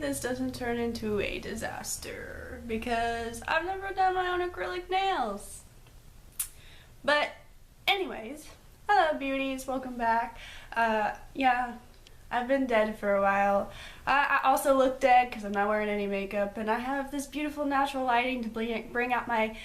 this doesn't turn into a disaster because I've never done my own acrylic nails. But anyways, hello beauties, welcome back. Yeah, I've been dead for a while. I also look dead because I'm not wearing any makeup, and I have this beautiful natural lighting to bring out my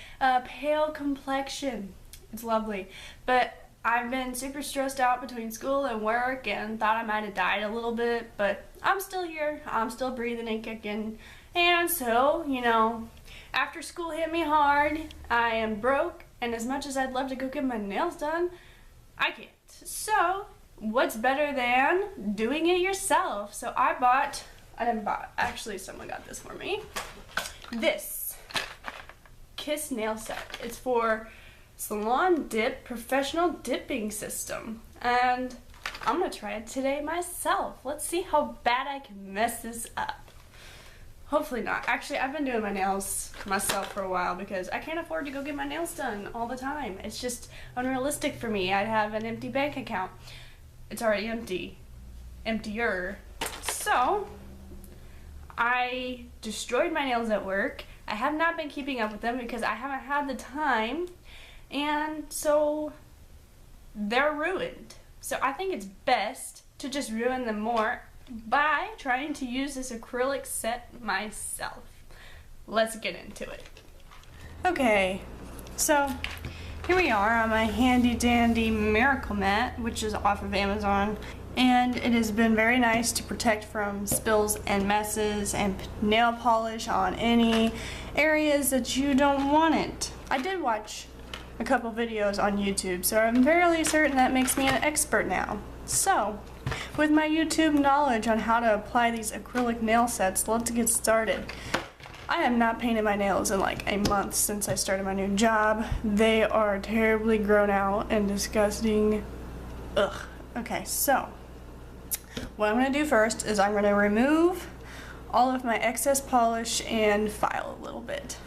pale complexion. It's lovely. But I've been super stressed out between school and work and thought I might have died a little bit, but I'm still here. I'm still breathing and kicking. And so, you know, after school hit me hard, I am broke, and as much as I'd love to go get my nails done, I can't. So what's better than doing it yourself? So I didn't buy, actually someone got this for me. This Kiss nail set. It's for Salon Dip professional dipping system, and I'm gonna try it today myself. Let's see how bad I can mess this up. Hopefully not. Actually, I've been doing my nails myself for a while because I can't afford to go get my nails done all the time. It's just unrealistic for me. I'd have an empty bank account. It's already empty. Emptier. So I destroyed my nails at work. I have not been keeping up with them because I haven't had the time. And so they're ruined. So I think it's best to just ruin them more by trying to use this acrylic set myself. Let's get into it. Okay, so here we are on my handy dandy miracle mat, which is off of Amazon. And it has been very nice to protect from spills and messes and nail polish on any areas that you don't want it. I did watch a couple videos on YouTube, so I'm fairly certain that makes me an expert now. So, with my YouTube knowledge on how to apply these acrylic nail sets, let's get started. I have not painted my nails in like a month since I started my new job. They are terribly grown out and disgusting. Ugh. Okay, so what I'm going to do first is I'm going to remove all of my excess polish and file a little bit.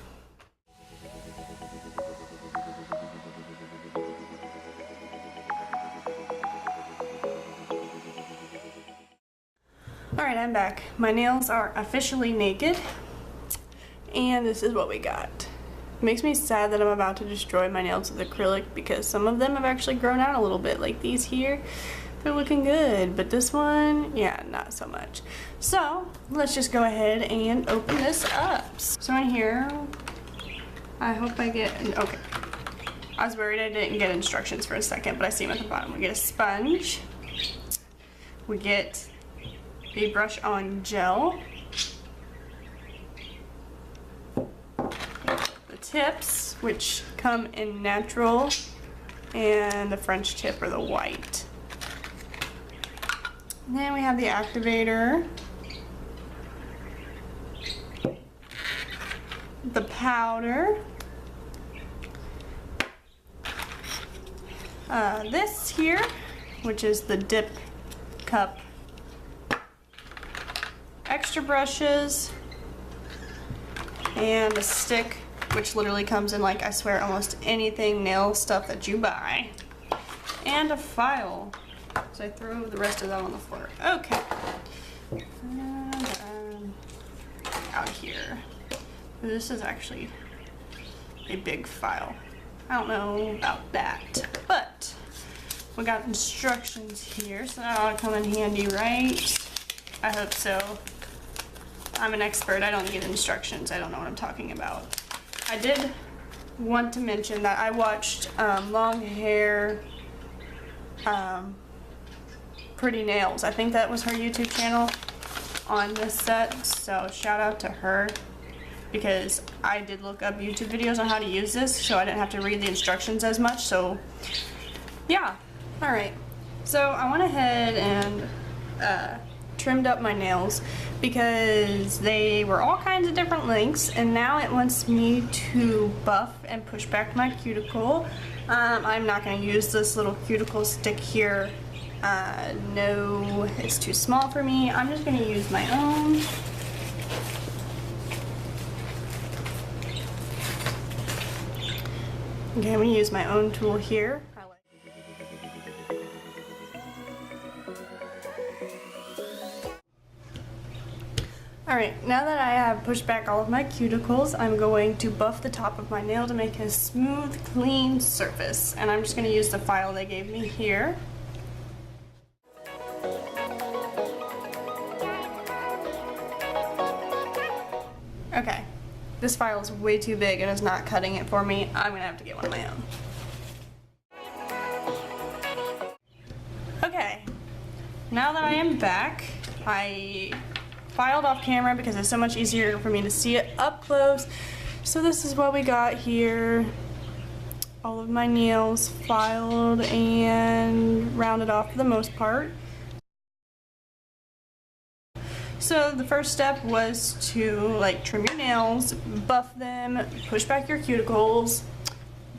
Alright, I'm back. My nails are officially naked, and this is what we got. It makes me sad that I'm about to destroy my nails with acrylic because some of them have actually grown out a little bit, like these here. They're looking good, but this one, yeah, not so much. So, let's just go ahead and open this up. So in here, I hope I get, okay. I was worried I didn't get instructions for a second, but I see them at the bottom. We get a sponge. We get a brush on gel. The tips, which come in natural, and the French tip or the white. And then we have the activator, the powder, this here, which is the dip cup, extra brushes, and a stick, which literally comes in like, I swear, almost anything nail stuff that you buy, and a file. So I throw the rest of that on the floor. Okay. And out here. This is actually a big file. I don't know about that, but we got instructions here, so that ought to come in handy, right? I hope so. I'm an expert. I don't get instructions. I don't know what I'm talking about. I did want to mention that I watched Long Hair Pretty Nails. I think that was her YouTube channel on this set, so shout out to her because I did look up YouTube videos on how to use this, so I didn't have to read the instructions as much. So yeah, alright, so I went ahead and trimmed up my nails because they were all kinds of different lengths, and now it wants me to buff and push back my cuticle. I'm not going to use this little cuticle stick here. No, it's too small for me. I'm just going to use my own. Okay, I'm going to use my own tool here. Alright, now that I have pushed back all of my cuticles, I'm going to buff the top of my nail to make a smooth, clean surface. And I'm just going to use the file they gave me here. Okay, this file is way too big and is not cutting it for me. I'm going to have to get one of my own. Okay, now that I am back, I filed off camera because it's so much easier for me to see it up close. So this is what we got here. All of my nails filed and rounded off for the most part. So the first step was to trim your nails, buff them, push back your cuticles.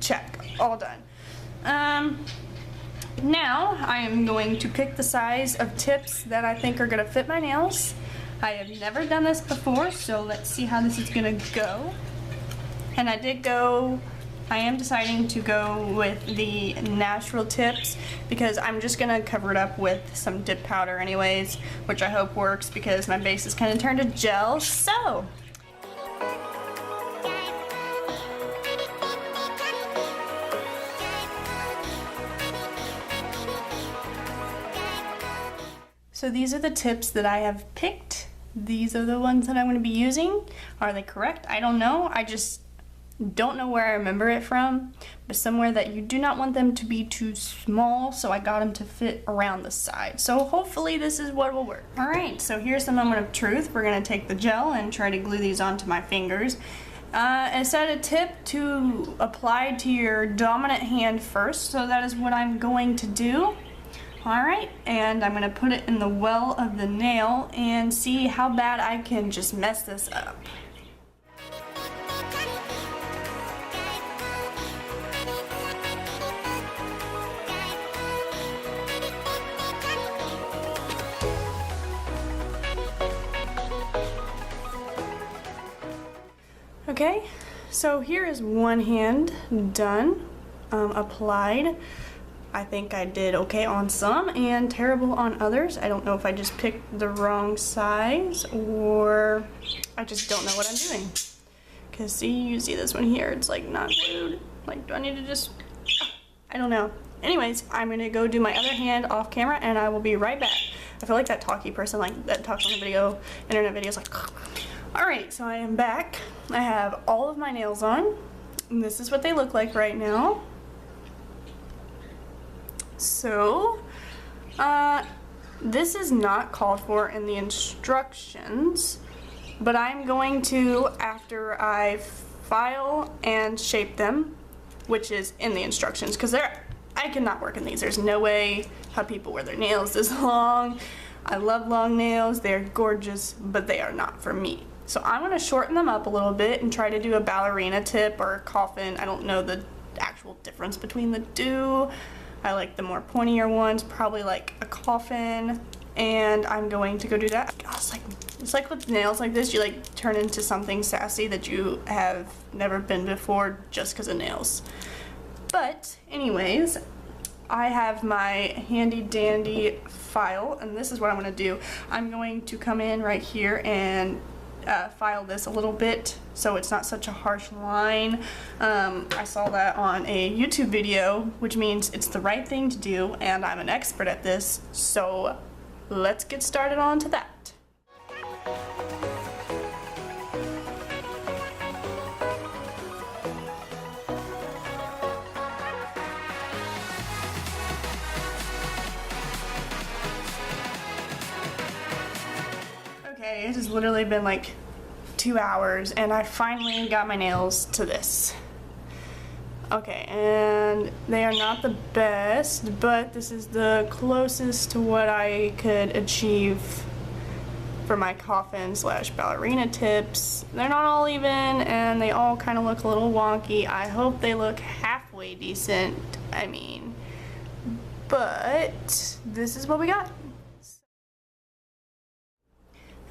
Check, all done. Now I am going to pick the size of tips that I think are going to fit my nails. I have never done this before, so let's see how this is going to go. And I am deciding to go with the natural tips because I'm just going to cover it up with some dip powder anyways, which I hope works because my base is kind of turned to gel. So these are the tips that I have picked. These are the ones that I'm going to be using. Are they correct? I don't know. I just don't know where I remember it from, but somewhere that you do not want them to be too small, so I got them to fit around the side. So hopefully this is what will work. Alright, so here's the moment of truth. We're going to take the gel and try to glue these onto my fingers. And set a tip to apply to your dominant hand first, so that is what I'm going to do. Alright, and I'm going to put it in the well of the nail and see how bad I can just mess this up. Okay, so here is one hand done, applied. I think I did okay on some and terrible on others. I don't know if I just picked the wrong size or I just don't know what I'm doing. Because see, you see this one here, it's not glued. Do I need to just, I don't know. Anyways, I'm gonna go do my other hand off camera and I will be right back. I feel like that talky person that talks on the internet videos Alright, so I am back. I have all of my nails on. And this is what they look like right now. So, this is not called for in the instructions, but I'm going to, after I file and shape them, which is in the instructions, because I cannot work in these. There's no way how people wear their nails this long. I love long nails, they're gorgeous, but they are not for me. So I'm going to shorten them up a little bit and try to do a ballerina tip or a coffin. I don't know the actual difference between the two. I like the more pointier ones, probably like a coffin, and I'm going to go do that. God, it's like with nails like this, you turn into something sassy that you have never been before just because of nails. But anyways, I have my handy dandy file, and this is what I'm going to do. I'm going to come in right here and file this a little bit so it's not such a harsh line. I saw that on a YouTube video, which means it's the right thing to do, and I'm an expert at this, so let's get started on to that. Okay, it has literally been 2 hours and I finally got my nails to this. Okay, and they are not the best, but this is the closest to what I could achieve for my coffin / ballerina tips. They're not all even and they all kind of look a little wonky. I hope they look halfway decent, but this is what we got.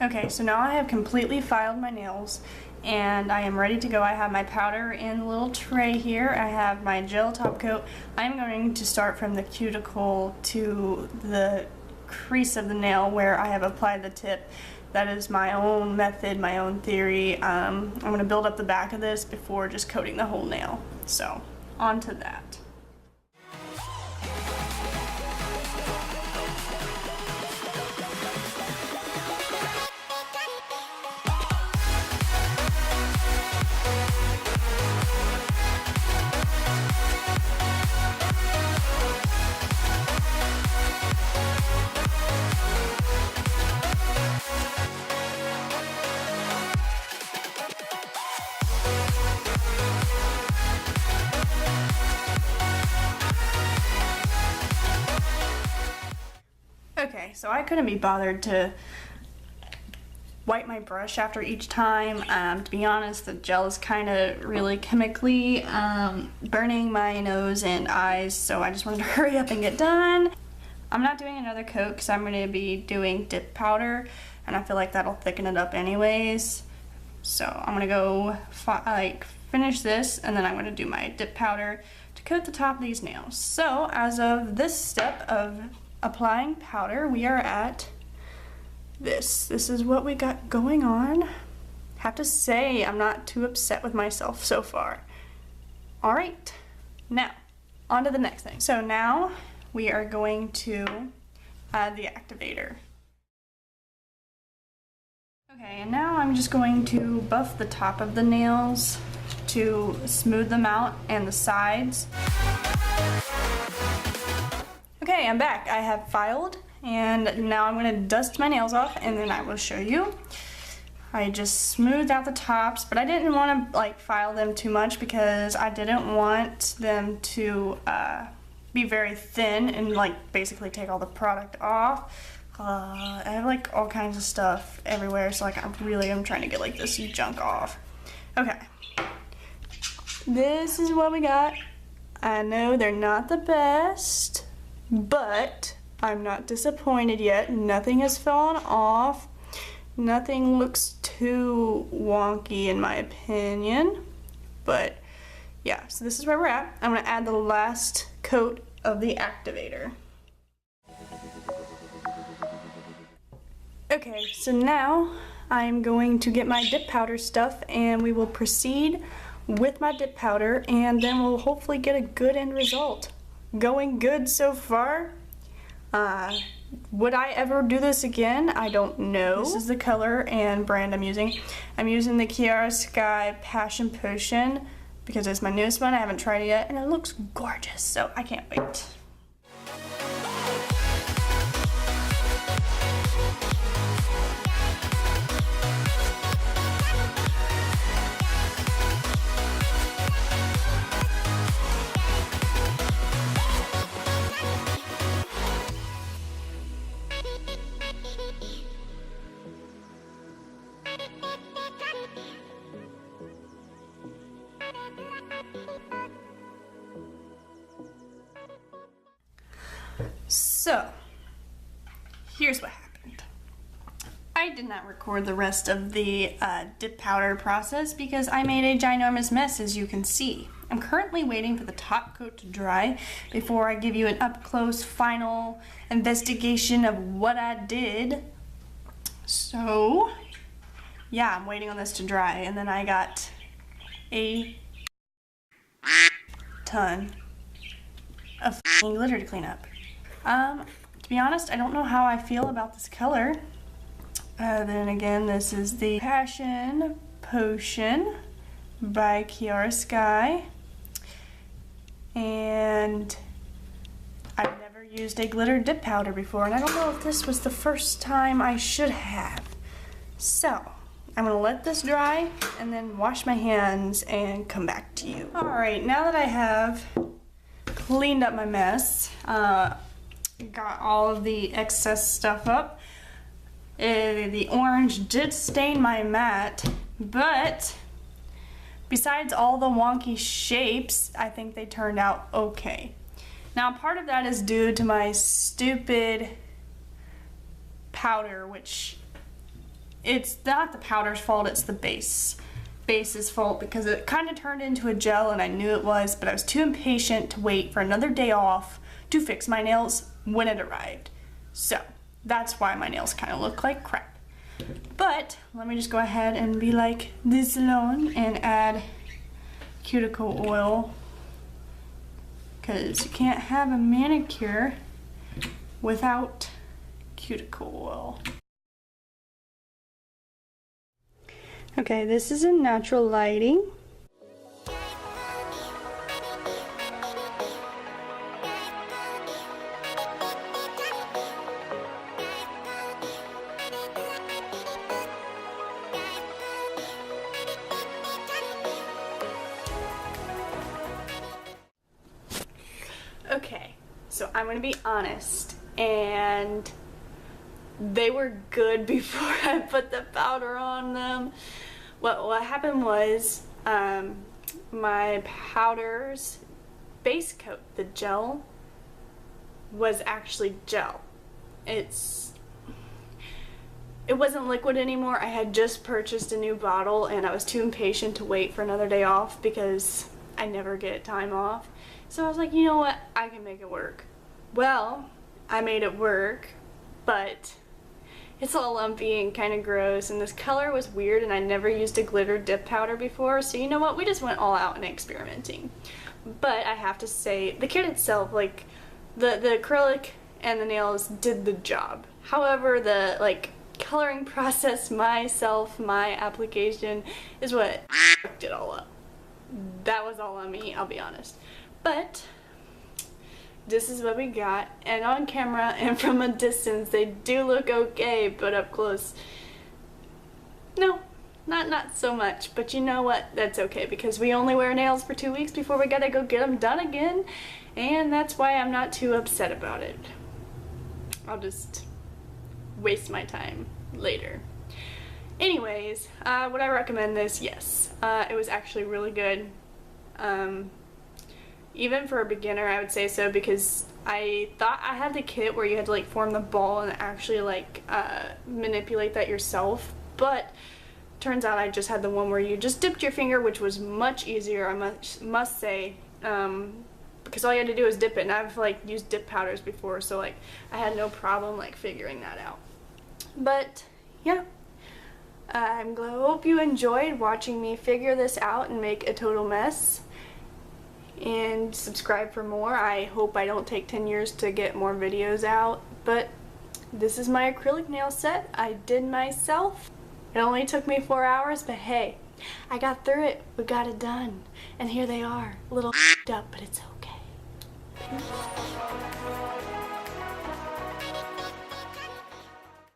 Okay, so now I have completely filed my nails and I am ready to go. I have my powder in a little tray here. I have my gel top coat. I'm going to start from the cuticle to the crease of the nail where I have applied the tip That is my own method, my own theory. I'm gonna build up the back of this before just coating the whole nail. So, on to that. Okay, so I couldn't be bothered to wipe my brush after each time. To be honest, the gel is kind of really chemically burning my nose and eyes, so I just wanted to hurry up and get done. I'm not doing another coat because I'm going to be doing dip powder, and I feel like that'll thicken it up anyways. So I'm going to go finish this, and then I'm going to do my dip powder to coat the top of these nails. So as of this step of applying powder, we are at this. This is what we got going on. Have to say, I'm not too upset with myself so far. All right, now on to the next thing. So now we are going to add the activator. Okay, and now I'm just going to buff the top of the nails to smooth them out and the sides. Okay, I'm back. I have filed, and now I'm going to dust my nails off, and then I will show you. I just smoothed out the tops, but I didn't want to file them too much because I didn't want them to be very thin and basically take all the product off. I have all kinds of stuff everywhere, so I really am trying to get this junk off. Okay, this is what we got. I know they're not the best, but I'm not disappointed yet. Nothing has fallen off. Nothing looks too wonky in my opinion. But yeah, so this is where we're at. I'm gonna add the last coat of the activator. Okay, so now I'm going to get my dip powder stuff, and we will proceed with my dip powder, and then we'll hopefully get a good end result. Going good so far. Would I ever do this again? I don't know. This is the color and brand I'm using. I'm using the Kiara Sky Passion Potion because it's my newest one. I haven't tried it yet, and it looks gorgeous, so I can't wait. So, here's what happened. I did not record the rest of the dip powder process because I made a ginormous mess, as you can see. I'm currently waiting for the top coat to dry before I give you an up-close final investigation of what I did. So, yeah, I'm waiting on this to dry, and then I got a ton of glitter to clean up. To be honest, I don't know how I feel about this color. Then again, this is the Passion Potion by Kiara Sky. And I've never used a glitter dip powder before, and I don't know if this was the first time I should have. So, I'm gonna let this dry and then wash my hands and come back to you. Alright, now that I have cleaned up my mess, got all of the excess stuff up. The orange did stain my mat, but besides all the wonky shapes, I think they turned out okay. Now, part of that is due to my stupid powder, which it's not the powder's fault, it's the base's fault, because it kind of turned into a gel, and I knew it was, but I was too impatient to wait for another day off to fix my nails when it arrived. So that's why my nails kind of look like crap. But let me just go ahead and be like the Salon and add cuticle oil, because you can't have a manicure without cuticle oil. Okay, this is in natural lighting. Okay, so I'm gonna be honest, and they were good before I put the powder on them. What happened was, my powder's base coat, the gel, was actually gel. It wasn't liquid anymore. I had just purchased a new bottle and I was too impatient to wait for another day off because I never get time off. So I was like, you know what, I can make it work. Well, I made it work, but it's all lumpy and kind of gross, and this color was weird, and I never used a glitter dip powder before, so you know what, we just went all out and experimenting. But I have to say, the kit itself, like, the acrylic and the nails did the job. However, the, like, coloring process, my application, is what f***ed it all up. That was all on me, I'll be honest. But this is what we got, and on camera and from a distance they do look okay, but up close, no, not so much. But you know what, that's okay, because we only wear nails for 2 weeks before we gotta go get them done again, and that's why I'm not too upset about it. I'll just waste my time later. Anyways, would I recommend this? Yes. It was actually really good. Even for a beginner, I would say so, because I thought I had the kit where you had to like form the ball and actually like manipulate that yourself, but turns out I just had the one where you just dipped your finger, which was much easier, I must say, because all you had to do was dip it, and I've like used dip powders before, so like I had no problem like figuring that out. But yeah, I hope you enjoyed watching me figure this out and make a total mess. And subscribe for more. I hope I don't take 10 years to get more videos out, but this is my acrylic nail set. I did myself. It only took me 4 hours, but hey, I got through it. We got it done. And here they are. A little up, but it's okay.